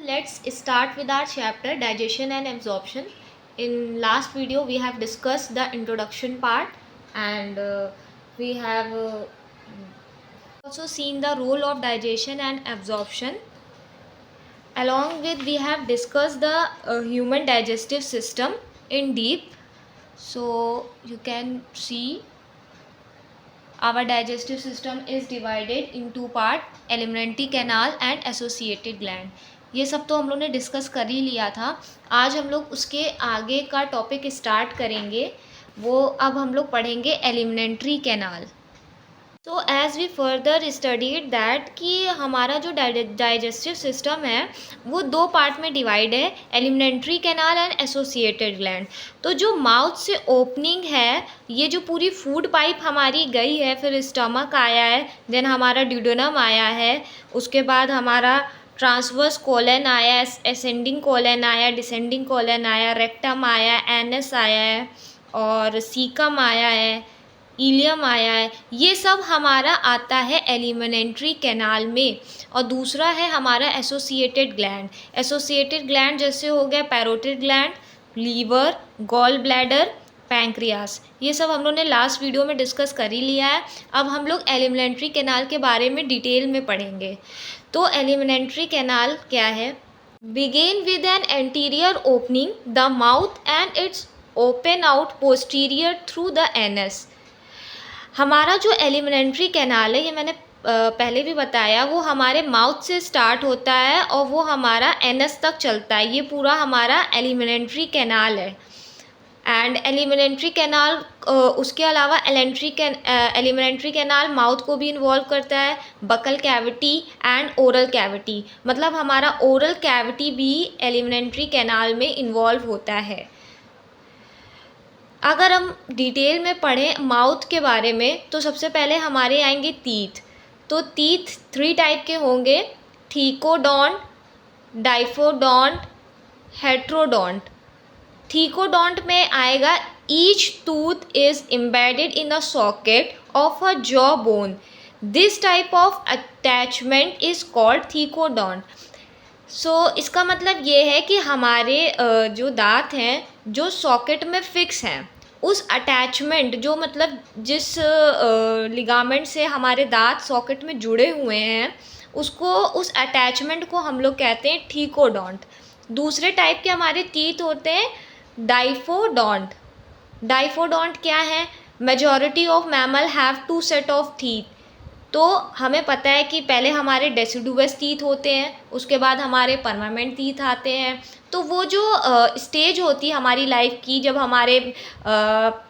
Let's start with our chapter digestion and absorption. In last video we have discussed the introduction part and we have also seen the role of digestion and absorption. Along with we have discussed the human digestive system in deep. So you can see our digestive system is divided in two part, alimentary canal and associated gland. ये सब तो हम लोग ने discuss कर ही लिया था. आज हम लोग उसके आगे का टॉपिक स्टार्ट करेंगे. वो अब हम लोग पढ़ेंगे एलिमेंट्री कैनाल. तो as we further studied that कि हमारा जो डाइजेस्टिव सिस्टम है वो दो पार्ट में डिवाइड है, alimentary canal and associated gland. तो जो माउथ से ओपनिंग है, ये जो पूरी फूड पाइप हमारी गई है, फिर स्टमक आया है, देन हमारा ड्यूडेनम आया है, उसके बाद हमारा ट्रांसवर्स कोलन आया, असेंडिंग कोलन आया, डिसेंडिंग कोलन आया, रेक्टम आया, एनस आया है और सीकम आया है, इलियम आया है. ये सब हमारा आता है एलिमेंट्री कैनाल में. और दूसरा है हमारा एसोसिएटेड ग्लैंड. एसोसिएटेड ग्लैंड जैसे हो गया parotid gland, liver, gall bladder, pancreas. ये सब हम लोग ने लास्ट वीडियो में डिस्कस कर ही लिया है. अब हम लोग एलिमेंट्री कैनाल के बारे में डिटेल में पढ़ेंगे. तो एलिमेंट्री कैनाल क्या है? Begin with an anterior opening the mouth and its open out posterior through the anus. हमारा जो एलिमेंट्री कैनाल है, ये मैंने पहले भी बताया, वो हमारे माउथ से स्टार्ट होता है और वो हमारा एनस तक चलता है. ये पूरा हमारा एलिमेंट्री कैनाल है. एंड एलिमेंट्री कैनाल उसके अलावा एलिमेंट्री कैनाल माउथ को भी इन्वॉल्व करता है, buccal cavity and oral cavity. मतलब हमारा ओरल कैविटी भी एलिमेंट्री कैनाल में इन्वॉल्व होता है. अगर हम डिटेल में पढ़ें माउथ के बारे में तो सबसे पहले हमारे आएंगे टीथ. तो टीथ 3 टाइप के होंगे, थीकोडोंट, डाइफोडोंट, हेट्रोडोंट. थीकोडोंट में आएगा each tooth is embedded in a socket of a jaw bone. This type of attachment is called thecodont. So इसका मतलब ये है कि हमारे जो दांत हैं जो सॉकेट में फिक्स हैं, उस अटैचमेंट जो मतलब जिस लिगामेंट से हमारे दांत सॉकेट में जुड़े हुए हैं, उसको उस अटैचमेंट को हम लोग कहते हैं थीकोडोंट. दूसरे टाइप के हमारे टीथ होते हैं डाइफोडोंट. डाइफोडोंट क्या है? Majority of mammal have 2 set of teeth. तो हमें पता है कि पहले हमारे डेसिडुअस टीथ होते हैं, उसके बाद हमारे परमानेंट टीथ आते हैं. तो वो जो स्टेज होती है हमारी लाइफ की, जब हमारे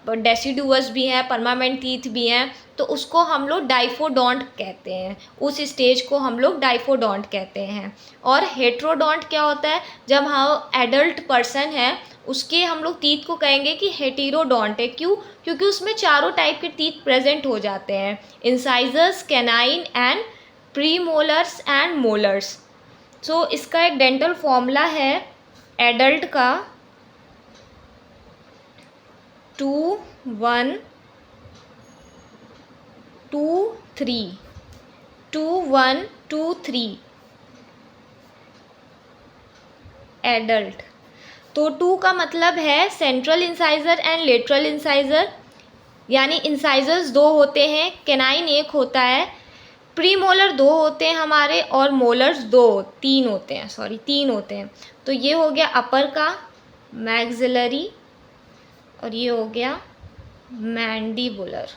डेसिडुअस भी हैं, परमानेंट टीथ भी हैं, तो उसको हम लोग डाइफोडोंट कहते हैं. उस स्टेज को हम लोग डाइफोडोंट कहते हैं. और हेट्रोडोंट क्या होता है? जब हम एडल्ट पर्सन है उसके हम लोग टीथ को कहेंगे कि हेटेरोडोंट है. क्यों? क्योंकि उसमें चारों टाइप के टीथ प्रेजेंट हो जाते हैं, incisors, canine and premolars and molars. So इसका एक डेंटल फॉर्मूला है एडल्ट का 2 1 2 3 2 1 2 3 एडल्ट. तो 2 का मतलब है central incisor and lateral incisor, यानी इंसाइजर्स 2 होते हैं, कैनाइन 1 होता है, प्रीमोलर 2 होते हैं हमारे और मोलर्स 3 होते हैं. तो ये हो गया अपर का मैक्सिलरी और ये हो गया मैंडिबुलर.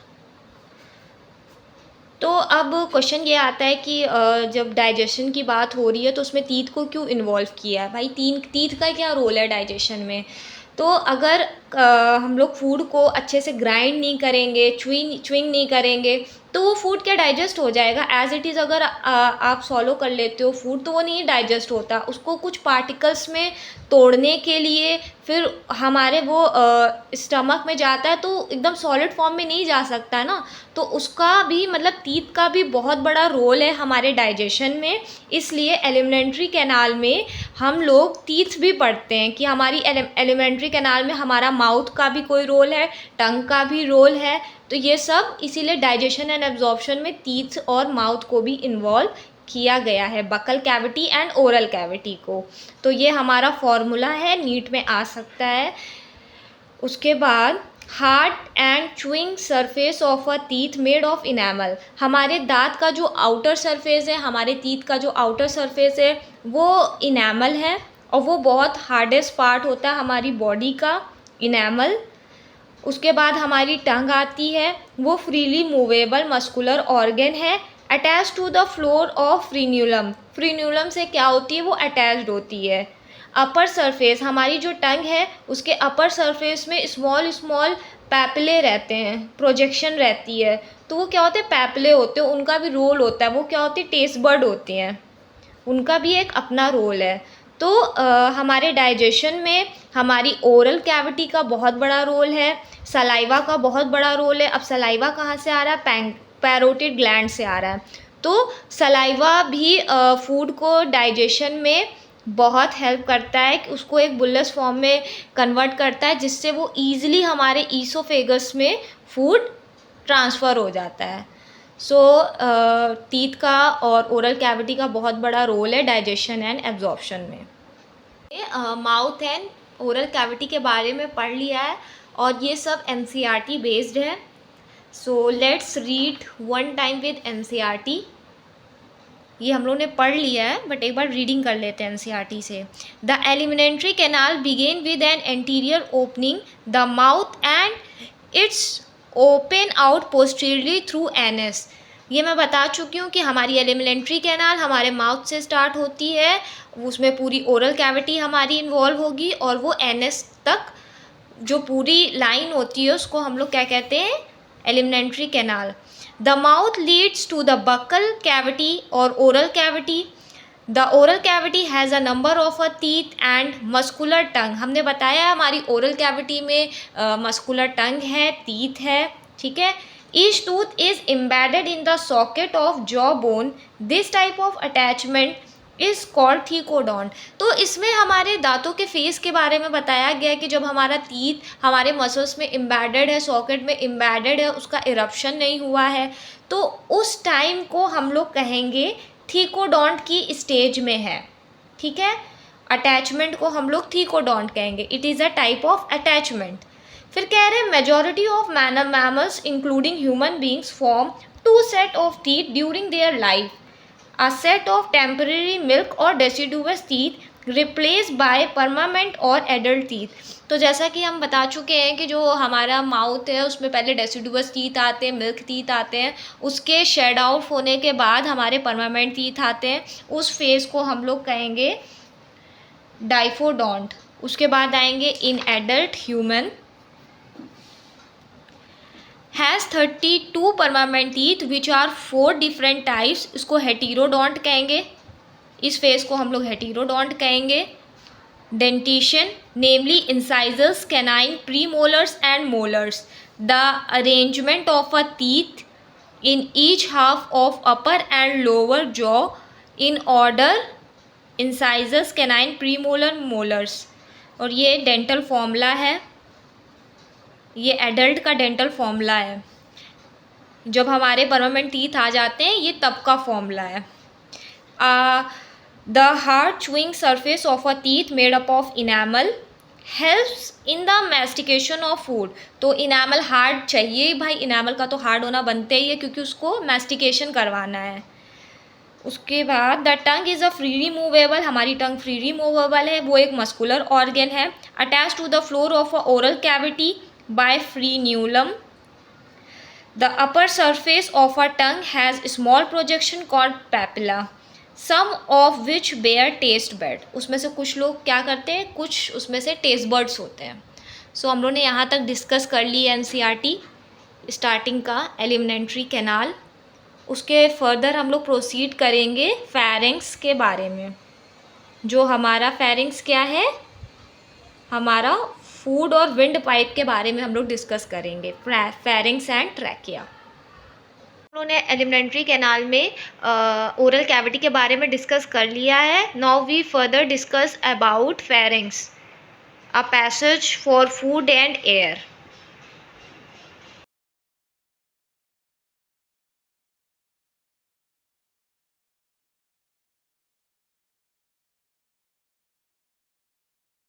तो अब क्वेश्चन ये आता है कि जब डाइजेशन की बात हो रही है तो उसमें टीथ को क्यों इन्वॉल्व किया है? भाई टीथ का क्या रोल है डाइजेशन में? तो अगर हम लोग फूड को अच्छे से ग्राइंड नहीं करेंगे, च्युइंग नहीं करेंगे, तो वो फूड क्या डाइजेस्ट हो जाएगा? एज इट इज़ अगर आप सॉलो कर लेते हो फूड तो वो नहीं डाइजेस्ट होता. उसको कुछ पार्टिकल्स में तोड़ने के लिए फिर हमारे वो स्टमक में जाता है, तो एकदम सॉलिड फॉर्म में नहीं जा सकता ना. तो उसका भी मतलब टीथ का भी बहुत बड़ा रोल है हमारे डाइजेशन में. इसलिए एलिमेंट्री कैनाल में हम लोग टीथ भी पढ़ते हैं कि हमारी एलिमेंट्री कैनाल में हमारा माउथ का भी कोई रोल है, टंग का भी रोल है. तो ये सब इसीलिए डाइजेशन एंड एब्जॉर्प्शन में टीथ और माउथ को भी इन्वॉल्व किया गया है buccal cavity and oral cavity को। तो ये हमारा फॉर्मूला है, नीट में आ सकता है। उसके बाद hard and chewing surface of a teeth made of enamel. हमारे दांत का जो आउटर सरफेस है, हमारे टीथ का जो आउटर सरफेस है वो इनेमल है, और वो बहुत हार्डेस्ट पार्ट होता है हमारी बॉडी का, इनेमल। उसके बाद हमारी टंग आती है, वो फ्रीली मूवेबल मस्कुलर ऑर्गन है, attach to the floor of frenulum. Frenulum से क्या होती है, वो अटैच्ड होती है। अपर सरफेस, हमारी जो टंग है उसके अपर सरफेस में स्मॉल स्मॉल पैपले रहते हैं, प्रोजेक्शन रहती है। तो वो क्या होते हैं, पैपले होते हैं, उनका भी रोल होता है। वो क्या होती है, टेस्ट बर्ड होती हैं, उनका भी एक अपना रोल है। तो हमारे डाइजेशन में हमारी ओरल कैविटी का बहुत बड़ा रोल है, सलाइवा का बहुत बड़ा रोल है। अब सलाइवा कहाँ से आ रहा है, पैरोटिड ग्लैंड से आ रहा है। तो सलाइवा भी फूड को डाइजेशन में बहुत हेल्प करता है, कि उसको एक बुल्लस फॉर्म में कन्वर्ट करता है, जिससे वो ईज़िली हमारे ईसोफेगस में फूड ट्रांसफ़र हो जाता है। सो टीथ का और ओरल कैविटी का बहुत बड़ा रोल है डाइजेशन एंड एब्जॉर्प्शन में। माउथ एंड ओरल कैविटी के बारे में पढ़ लिया है, और ये सब NCERT बेस्ड है। So let's read one time with NCERT। ये हम लोग ने पढ़ लिया है, बट एक बार रीडिंग कर लेते हैं NCERT से। The alimentary canal began with an anterior opening the mouth and its open out posteriorly through anus. ये मैं बता चुकी हूँ कि हमारी एलिमेंट्री कैनाल हमारे माउथ से स्टार्ट होती है, उसमें पूरी ओरल कैविटी हमारी इन्वॉल्व होगी, और वो एनएस तक जो पूरी लाइन होती है उसको हम लोग क्या कहते हैं, alimentary canal. The mouth leads to the buccal cavity और oral cavity. The oral cavity has a number of a teeth and muscular tongue. हमने बताया हमारी ओरल कैविटी में मस्कुलर टंग है, टीथ है, ठीक है। Each tooth is embedded in the socket of jaw bone. This type of attachment is called thecodont. तो इसमें हमारे दांतों के फेस के बारे में बताया गया कि जब हमारा टीथ हमारे मसल्स में एम्बेडेड है, सॉकेट में एम्बेडेड है, उसका इरप्शन नहीं हुआ है, तो उस टाइम को हम लोग कहेंगे थीकोडॉन्ट की स्टेज में है, ठीक है। अटैचमेंट को हम लोग थीकोडॉन्ट कहेंगे, it is a type of attachment. फिर कह रहे हैं majority of mammals including human beings form two set of teeth during their life, a set of temporary milk or deciduous teeth replaced by permanent और adult teeth। तो जैसा कि हम बता चुके हैं कि जो हमारा माउथ है उसमें पहले डेसिडुअस टीथ आते हैं, मिल्क टीथ आते हैं, उसके शेड आउट होने के बाद हमारे परमानेंट टीथ आते हैं। उस फेज को हम लोग कहेंगे डाइफोडॉन्ट। उसके बाद आएंगे in adult human has 32 permanent teeth which are 4 different types, इसको हेटेरोडोंट कहेंगे। इस फेस को हम लोग हेटेरोडोंट कहेंगे। Dentition namely incisors, canine, premolars and molars. The arrangement of a teeth in each half of upper and lower jaw in order incisors, canine, premolar, molars. और ये dental formula है, ये एडल्ट का dental formula है। जब हमारे permanent teeth आ जाते हैं ये तब का फॉर्मूला है। The hard chewing surface of a teeth made up of enamel helps in the mastication of food. तो इनेमल हार्ड चाहिए भाई, इनेमल का तो हार्ड होना बनता ही है क्योंकि उसको मैस्टिकेशन करवाना है। उसके बाद the tongue is a freely movable, हमारी टंग फ्रीली मूवेबल है, वो एक मस्कुलर ऑर्गन है, attach to the floor of a oral cavity by frenulum. The upper surface of a tongue has a small projection called papilla, some of which bear taste bud. उसमें से कुछ लोग क्या करते हैं, कुछ उसमें से टेस्ट बर्ड्स होते हैं। सो हम लोग ने यहाँ तक डिस्कस कर ली NCERT स्टार्टिंग का एलिमेंट्री कैनाल। उसके फर्दर हम लोग प्रोसीड करेंगे फेरिंग्स के बारे में। जो हमारा फेरिंग्स क्या है, हमारा फूड और विंड पाइप के बारे में हम लोग डिस्कस करेंगे, फेरिंग्स एंड ट्रैकिया। हम लोगों ने एलिमेंट्री कैनाल में ओरल कैविटी के बारे में डिस्कस कर लिया है। Now we further discuss about pharynx, a passage for food and air.